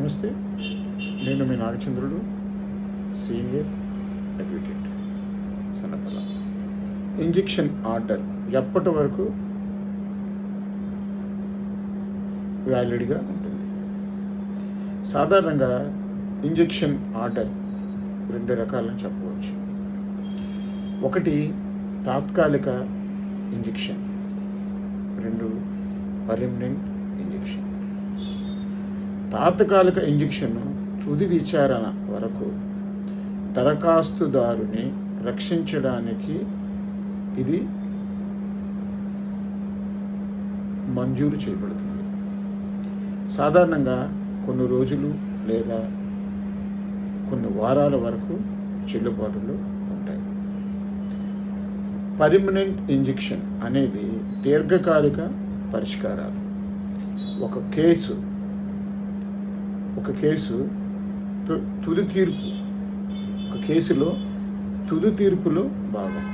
నమస్తే, నేను మీ నాగచంద్రుడు, senior advocate, సన్నపల్ల. Injection order ఎప్పటి వరకు వ్యాలిడ్గా ఉంటుంది? సాధారణంగా ఇంజెక్షన్ ఆర్డర్ 2 రకాలని చెప్పవచ్చు. ఒకటి తాత్కాలిక ఇంజెక్షన్, 2 పర్మనెంట్ ఇంజెక్షన్. తాత్కాలిక ఇంజెక్షన్ తుది విచారణ వరకు దరఖాస్తుదారుని రక్షించడానికి ఇది మంజూరు చేయబడుతుంది. సాధారణంగా కొన్ని రోజులు లేదా కొన్ని వారాల వరకు చెల్లుబాటులో ఉంటాయి. పర్మనెంట్ ఇంజెక్షన్ అనేది దీర్ఘకాలిక పరిష్కారాలు. ఒక కేసులో తుది తీర్పులో భాగం.